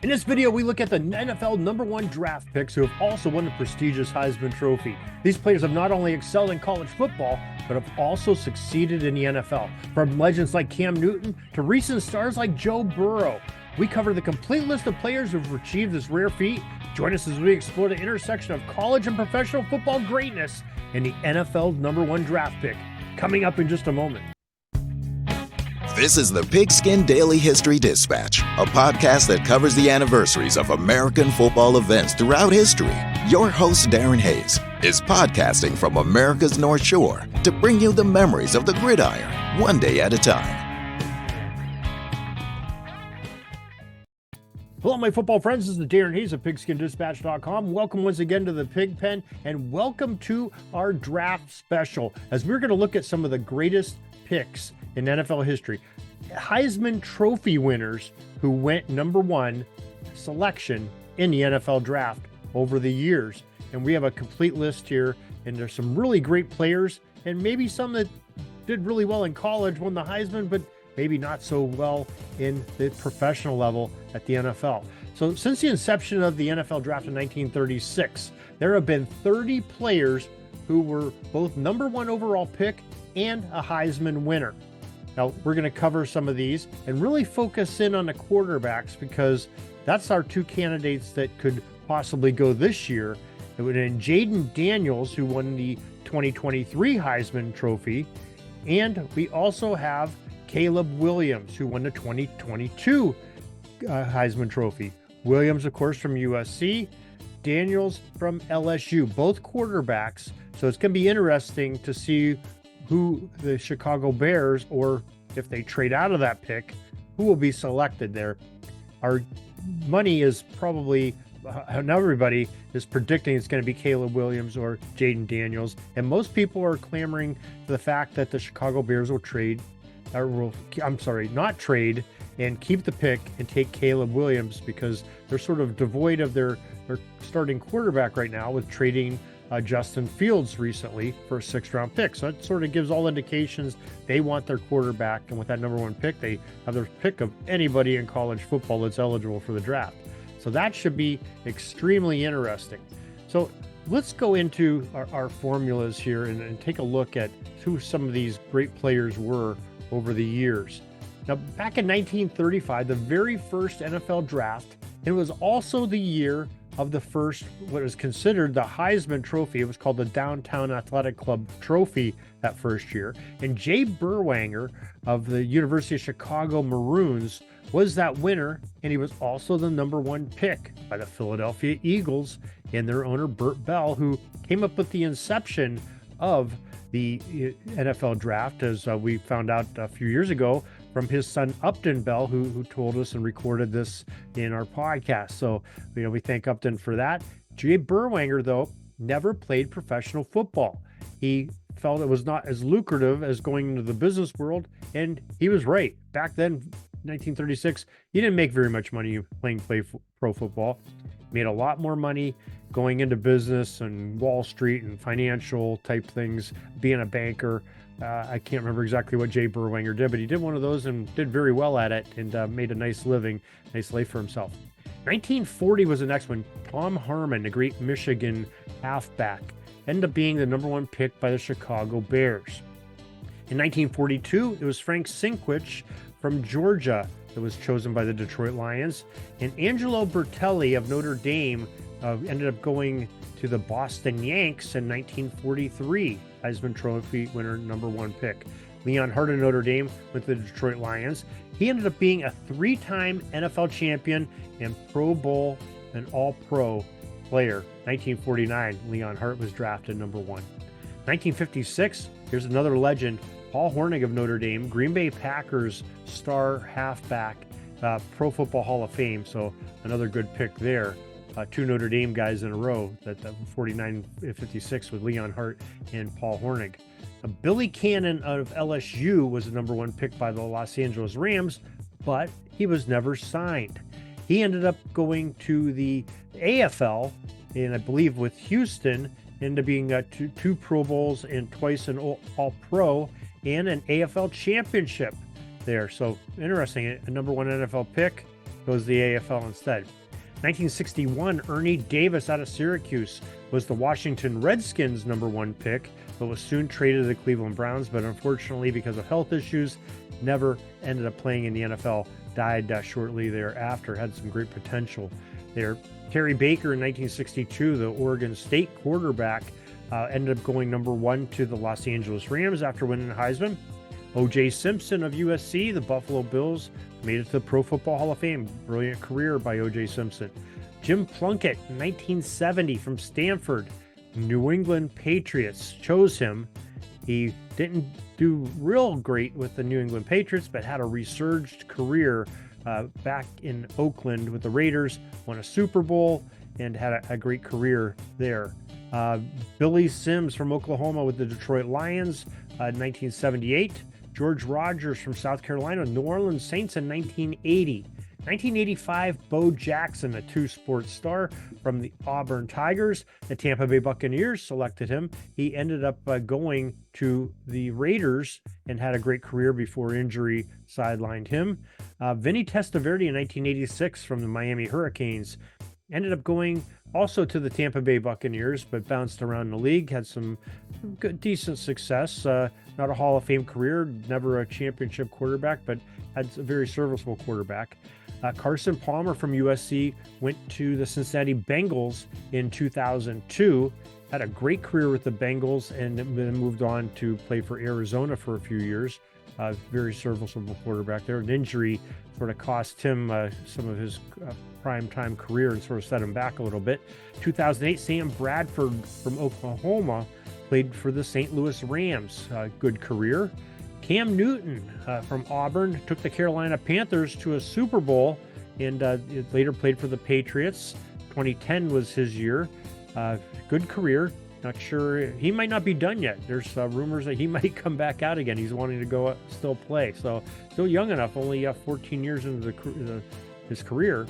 In this video, we look at the NFL #1 draft picks who have also won the prestigious Heisman Trophy. These players have not only excelled in college football, but have also succeeded in the NFL. From legends like Cam Newton to recent stars like Joe Burrow. We cover the complete list of players who have achieved this rare feat. Join us as we explore the intersection of college and professional football greatness and the NFL #1 draft pick. Coming up in just a moment. This is the Pigskin Daily History Dispatch, a podcast that covers the anniversaries of American football events throughout history. Your host, Darren Hayes, is podcasting from America's North Shore to bring you the memories of the gridiron, one day at a time. Hello, my football friends. This is the Darren Hayes of PigskinDispatch.com. Welcome once again to the Pig Pen, and welcome to our draft special, as we're going to look at some of the greatest picks in NFL history. Heisman Trophy winners who went #1 selection in the NFL draft over the years. And we have a complete list here, and there's some really great players, and maybe some that did really well in college, won the Heisman, but maybe not so well in the professional level at the NFL. So since the inception of the NFL draft in 1936, there have been 30 players who were both #1 overall pick and a Heisman winner. Now, we're going to cover some of these and really focus in on the quarterbacks, because that's our two candidates that could possibly go this year. It would have been Jaden Daniels, who won the 2023 Heisman Trophy, and we also have Caleb Williams, who won the 2022 Heisman Trophy. Williams, of course, from USC, Daniels from LSU, both quarterbacks. So it's going to be interesting to see who the Chicago Bears, or if they trade out of that pick, who will be selected there. Our money is probably, everybody is predicting it's going to be Caleb Williams or Jaden Daniels. And most people are clamoring for the fact that the Chicago Bears will not trade and keep the pick and take Caleb Williams, because they're sort of devoid of their starting quarterback right now with trading Justin Fields recently for a 6th-round pick. So that sort of gives all indications they want their quarterback, and with that #1 pick, they have their pick of anybody in college football that's eligible for the draft. So that should be extremely interesting. So let's go into our formulas here and take a look at who some of these great players were over the years. Now, back in 1935, the very first NFL draft, it was also the year of the first, what is considered the Heisman Trophy. It was called the Downtown Athletic Club Trophy that first year. And Jay Berwanger of the University of Chicago Maroons was that winner, and he was also the #1 pick by the Philadelphia Eagles and their owner, Bert Bell, who came up with the inception of the NFL draft, as we found out a few years ago from his son Upton Bell, who told us and recorded this in our podcast. So, we thank Upton for that. Jay Berwanger, though, never played professional football. He felt it was not as lucrative as going into the business world, and he was right. Back then, 1936, you didn't make very much money playing pro football. Made a lot more money going into business and Wall Street and financial type things, being a banker. I can't remember exactly what Jay Berwanger did, but he did one of those and did very well at it, and made a nice living, nice life for himself. 1940 was the next one. Tom Harmon, the great Michigan halfback, ended up being the #1 pick by the Chicago Bears. In 1942, it was Frank Sinkwich from Georgia that was chosen by the Detroit Lions. And Angelo Bertelli of Notre Dame ended up going to the Boston Yanks in 1943. Heisman Trophy winner, #1 pick. Leon Hart of Notre Dame went to the Detroit Lions. He ended up being a 3-time NFL champion and Pro Bowl and All-Pro player. 1949, Leon Hart was drafted #1. 1956, here's another legend, Paul Hornung of Notre Dame, Green Bay Packers star halfback, Pro Football Hall of Fame. So another good pick there. Two Notre Dame guys in a row, that 49-56 with Leon Hart and Paul Hornung. Billy Cannon of LSU was the #1 pick by the Los Angeles Rams, but he was never signed. He ended up going to the AFL, and I believe with Houston, ended up being two Pro Bowls and twice an All-Pro and an AFL championship there. So interesting, a #1 NFL pick, goes to the AFL instead. 1961, Ernie Davis out of Syracuse was the Washington Redskins' #1 pick, but was soon traded to the Cleveland Browns, but unfortunately, because of health issues, never ended up playing in the NFL. Died shortly thereafter. Had some great potential there. Terry Baker in 1962, the Oregon State quarterback, ended up going #1 to the Los Angeles Rams after winning the Heisman. O.J. Simpson of USC, the Buffalo Bills, made it to the Pro Football Hall of Fame. Brilliant career by O.J. Simpson. Jim Plunkett, 1970, from Stanford. New England Patriots chose him. He didn't do real great with the New England Patriots, but had a resurged career back in Oakland with the Raiders, won a Super Bowl, and had a great career there. Billy Sims from Oklahoma with the Detroit Lions, 1978. George Rogers from South Carolina, New Orleans Saints in 1980. 1985, Bo Jackson, a two-sport star from the Auburn Tigers. The Tampa Bay Buccaneers selected him. He ended up going to the Raiders and had a great career before injury sidelined him. Vinny Testaverde in 1986 from the Miami Hurricanes. Ended up going also to the Tampa Bay Buccaneers, but bounced around the league, had some good, decent success. Not a Hall of Fame career, never a championship quarterback, but had a very serviceable quarterback. Carson Palmer from USC went to the Cincinnati Bengals in 2002, had a great career with the Bengals, and then moved on to play for Arizona for a few years. Very serviceable quarterback there. An injury sort of cost him some of his prime time career and sort of set him back a little bit. 2008, Sam Bradford from Oklahoma played for the St. Louis Rams. Good career. Cam Newton from Auburn took the Carolina Panthers to a Super Bowl and later played for the Patriots. 2010 was his year. Good career. Not sure. He might not be done yet. There's rumors that he might come back out again. He's wanting to go still play. So still young enough, only 14 years into his career.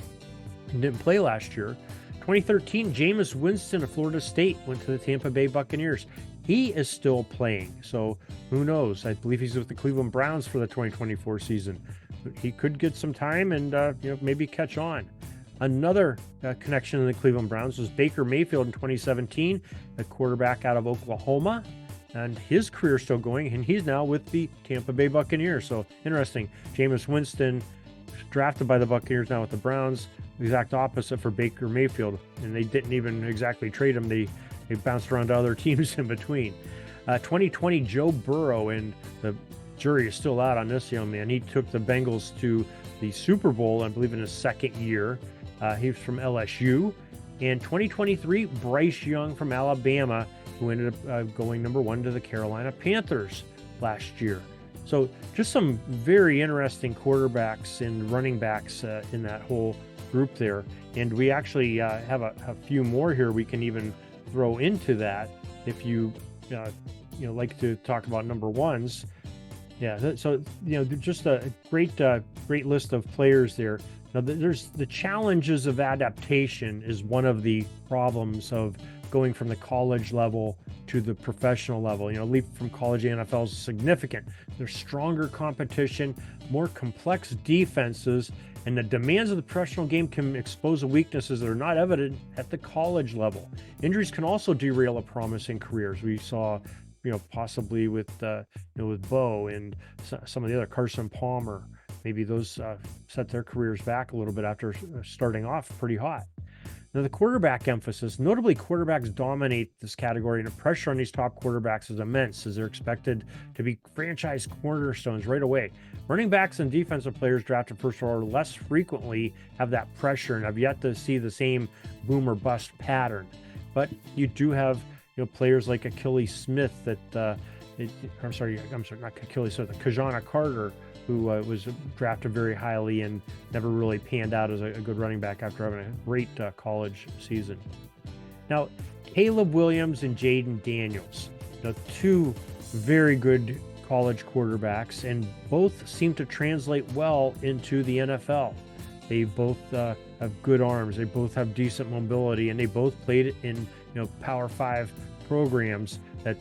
Didn't play last year. 2013, Jameis Winston of Florida State went to the Tampa Bay Buccaneers. He is still playing, so who knows? I believe he's with the Cleveland Browns for the 2024 season. He could get some time and maybe catch on. Another connection in the Cleveland Browns was Baker Mayfield in 2017, a quarterback out of Oklahoma, and his career is still going, and he's now with the Tampa Bay Buccaneers. So interesting. Jameis Winston drafted by the Buccaneers, now with the Browns. Exact opposite for Baker Mayfield, and they didn't even exactly trade him. They bounced around to other teams in between. 2020, Joe Burrow, and the jury is still out on this young man. He took the Bengals to the Super Bowl, I believe, in his second year. He was from LSU. And 2023, Bryce Young from Alabama, who ended up going #1 to the Carolina Panthers last year. So just some very interesting quarterbacks and running backs in that whole group there. And we actually have a few more here we can even throw into that if you like to talk about #1s. Yeah, so just a great list of players there. Now, there's the challenges of adaptation is one of the problems of going from the college level to the professional level. Leap from college to NFL is significant. There's stronger competition, more complex defenses, and the demands of the professional game can expose the weaknesses that are not evident at the college level. Injuries can also derail a promising careers. We saw, possibly with Bo and some of the other, Carson Palmer. Maybe those set their careers back a little bit after starting off pretty hot. Now, the quarterback emphasis, notably quarterbacks dominate this category, and the pressure on these top quarterbacks is immense as they're expected to be franchise cornerstones right away. Running backs and defensive players drafted first or less frequently have that pressure and have yet to see the same boom or bust pattern. But you do have players like Achilles Smith not Achilles Smith, Kajana Carter, who was drafted very highly and never really panned out as a good running back after having a great college season. Now, Caleb Williams and Jaden Daniels, two very good college quarterbacks, and both seem to translate well into the NFL. They both have good arms, they both have decent mobility, and they both played in Power 5 programs that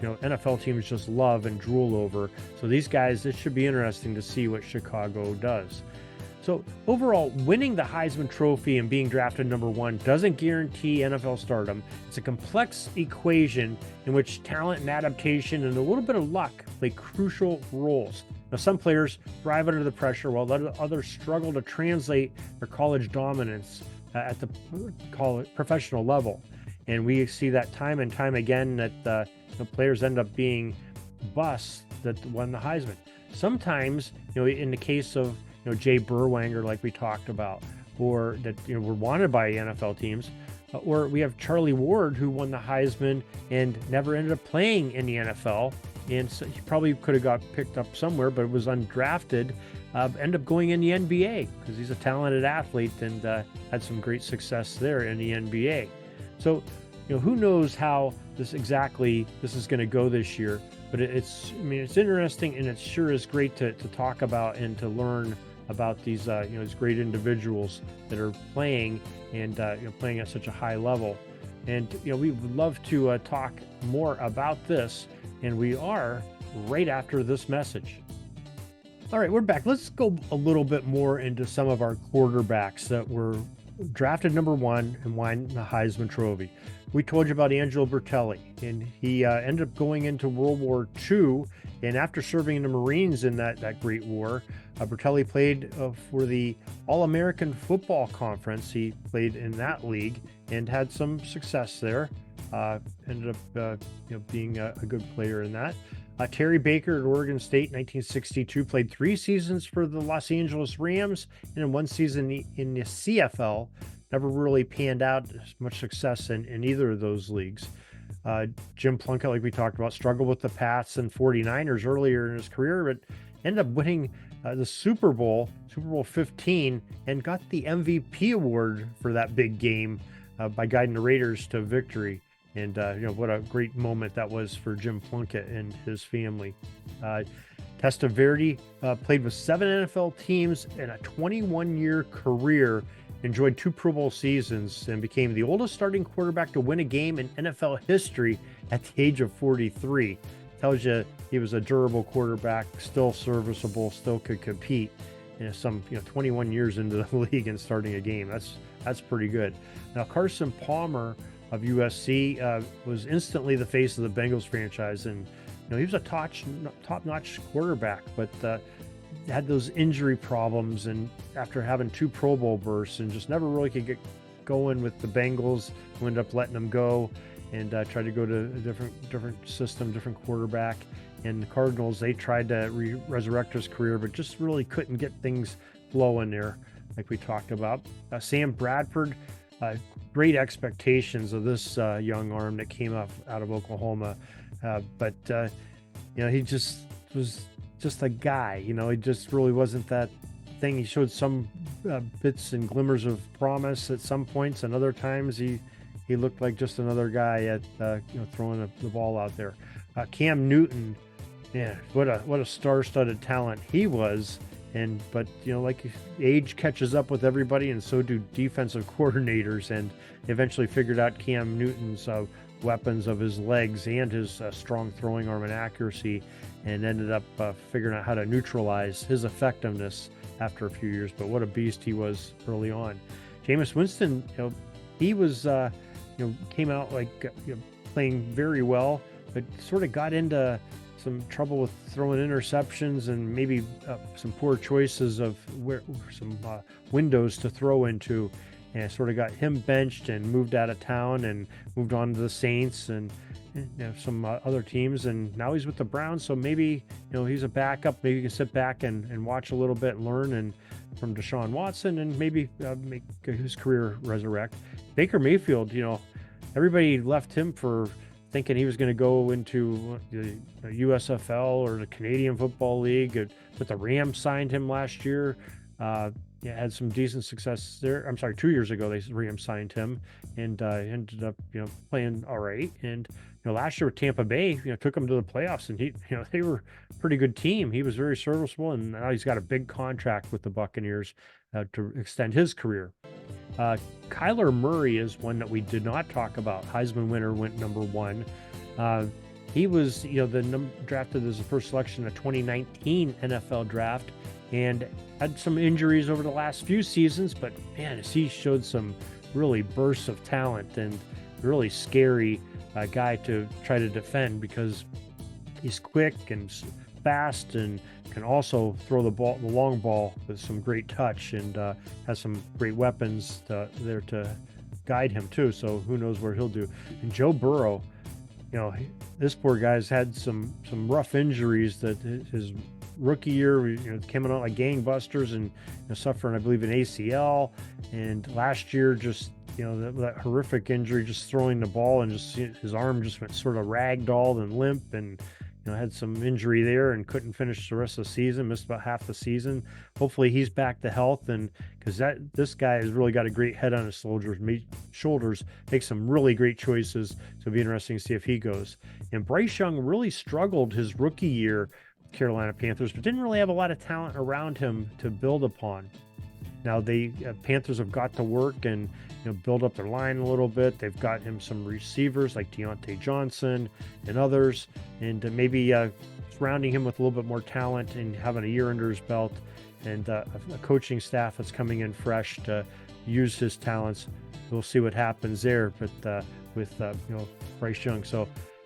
NFL teams just love and drool over. So these guys, it should be interesting to see what Chicago does. So overall, winning the Heisman Trophy and being drafted number one doesn't guarantee NFL stardom. It's a complex equation in which talent and adaptation and a little bit of luck play crucial roles. Now, some players thrive under the pressure, while others struggle to translate their college dominance at the professional level. And we see that time and time again that the players end up being busts that won the Heisman. Sometimes, in the case of Jay Burwanger, like we talked about, or that were wanted by NFL teams, or we have Charlie Ward, who won the Heisman and never ended up playing in the NFL, and so he probably could have got picked up somewhere, but was undrafted. Ended up going in the NBA because he's a talented athlete and had some great success there in the NBA. So, who knows how this is going to go this year? But it's interesting, and it sure is great to talk about and to learn about these great individuals that are playing and playing at such a high level. And we would love to talk more about this, and we are right after this message. All right, we're back. Let's go a little bit more into some of our quarterbacks that were drafted number one and won the Heisman Trophy. We told you about Angelo Bertelli, and he ended up going into World War II, and after serving in the Marines in that great war, Bertelli played for the All-American Football Conference. He played in that league and had some success there. Ended up being a good player in that. Terry Baker at Oregon State, 1962, played 3 seasons for the Los Angeles Rams and in 1 season in the CFL. Never really panned out as much success in either of those leagues. Jim Plunkett, like we talked about, struggled with the Pats and 49ers earlier in his career, but ended up winning the Super Bowl 15, and got the MVP award for that big game by guiding the Raiders to victory. And what a great moment that was for Jim Plunkett and his family. Testaverde played with 7 NFL teams in a 21-year career, enjoyed 2 Pro Bowl seasons, and became the oldest starting quarterback to win a game in NFL history at the age of 43. Tells you he was a durable quarterback, still serviceable, still could compete. 21 years into the league and starting a game. That's pretty good. Now, Carson Palmer of USC was instantly the face of the Bengals franchise, and he was a top-notch quarterback, but had those injury problems, and after having 2 Pro Bowl bursts and just never really could get going with the Bengals, who ended up letting him go and tried to go to a different system, different quarterback. And the Cardinals, they tried to resurrect his career, but just really couldn't get things flowing there, like we talked about. Sam Bradford, great expectations of this young arm that came out of Oklahoma, but he just was just a guy. He just really wasn't that thing. He showed some bits and glimmers of promise at some points, and other times he looked like just another guy at throwing the ball out there. Cam Newton, yeah, what a star-studded talent he was. But like age catches up with everybody, and so do defensive coordinators, and eventually figured out Cam Newton's weapons of his legs and his strong throwing arm and accuracy, and ended up figuring out how to neutralize his effectiveness after a few years. But what a beast he was early on. Jameis Winston, he was came out playing very well, but sort of got into some trouble with throwing interceptions and maybe some poor choices of some windows to throw into, and sort of got him benched and moved out of town and moved on to the Saints and some other teams, and now he's with the Browns. So maybe he's a backup. Maybe you can sit back and watch a little bit and learn and from Deshaun Watson, and maybe make his career resurrect. Baker Mayfield, everybody left him for thinking he was going to go into the USFL or the Canadian Football League, but the Rams signed him last year. Had some decent success there. I'm sorry, 2 years ago, the Rams signed him, and ended up, playing all right. And, last year with Tampa Bay, took him to the playoffs, and they were a pretty good team. He was very serviceable, and now he's got a big contract with the Buccaneers to extend his career. Kyler Murray is one that we did not talk about. Heisman winner, went number 1. He was, drafted as the first selection in the 2019 NFL draft, and had some injuries over the last few seasons, but man, as he showed some really bursts of talent and really scary guy to try to defend because he's quick and fast and can also throw the long ball with some great touch, and has some great weapons there to guide him too. So who knows where he'll do. And Joe Burrow, this poor guy's had some rough injuries that his rookie year, came out like gangbusters and suffering, I believe, an ACL. And last year, just that horrific injury, just throwing the ball, and just his arm just went sort of ragdolled and limp, and had some injury there and couldn't finish the rest of the season, missed about half the season. Hopefully he's back to health, and because this guy has really got a great head on his shoulders, makes some really great choices. So it'll be interesting to see if he goes. And Bryce Young really struggled his rookie year with Carolina Panthers, but didn't really have a lot of talent around him to build upon. Now the Panthers have got to work and build up their line a little bit. They've got him some receivers like Deontay Johnson and others, and maybe surrounding him with a little bit more talent and having a year under his belt, and a coaching staff that's coming in fresh to use his talents. We'll see what happens there, but with Bryce Young.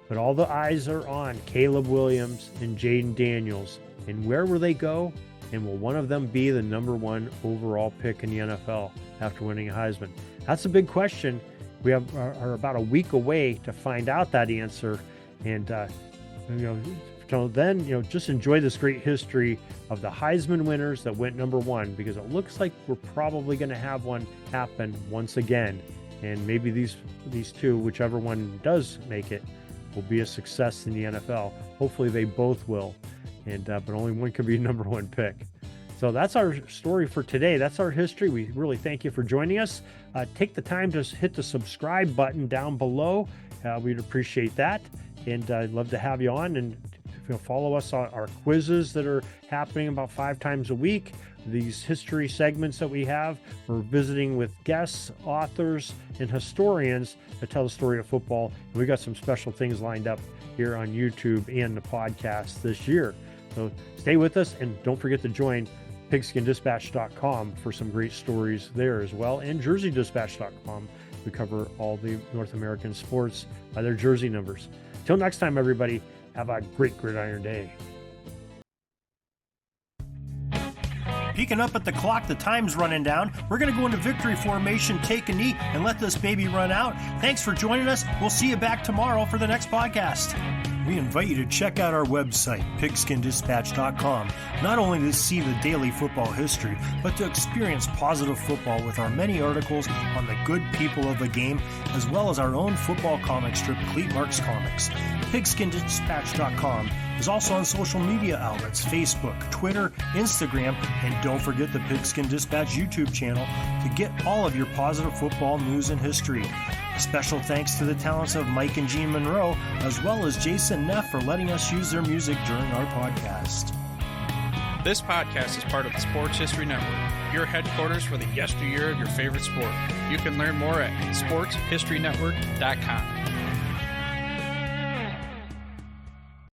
But all the eyes are on Caleb Williams and Jaden Daniels, and where will they go? And will one of them be the number 1 overall pick in the NFL after winning a Heisman? That's a big question. We are about a week away to find out that answer. And, until then, just enjoy this great history of the Heisman winners that went number 1, because it looks like we're probably going to have one happen once again. And maybe these two, whichever one does make it, will be a success in the NFL. Hopefully they both will. But only one could be number 1 pick. So that's our story for today. That's our history. We really thank you for joining us. Take the time to hit the subscribe button down below. We'd appreciate that. And I'd love to have you on, and follow us on our quizzes that are happening about 5 times a week. These history segments that we have, we're visiting with guests, authors, and historians to tell the story of football. And we got some special things lined up here on YouTube and the podcast this year. So stay with us, and don't forget to join pigskindispatch.com for some great stories there as well, and jerseydispatch.com. We cover all the North American sports by their jersey numbers. Till next time, everybody, have a great gridiron day. Peeking up at the clock, the time's running down. We're going to go into victory formation, take a knee, and let this baby run out. Thanks for joining us. We'll see you back tomorrow for the next podcast. We invite you to check out our website, pigskindispatch.com, not only to see the daily football history, but to experience positive football with our many articles on the good people of the game, as well as our own football comic strip, Cleat Marks Comics. Pigskindispatch.com is also on social media outlets, Facebook, Twitter, Instagram, and don't forget the Pigskin Dispatch YouTube channel to get all of your positive football news and history. A special thanks to the talents of Mike and Jean Monroe, as well as Jason Neff, for letting us use their music during our podcast. This podcast is part of the Sports History Network, your headquarters for the yesteryear of your favorite sport. You can learn more at sportshistorynetwork.com.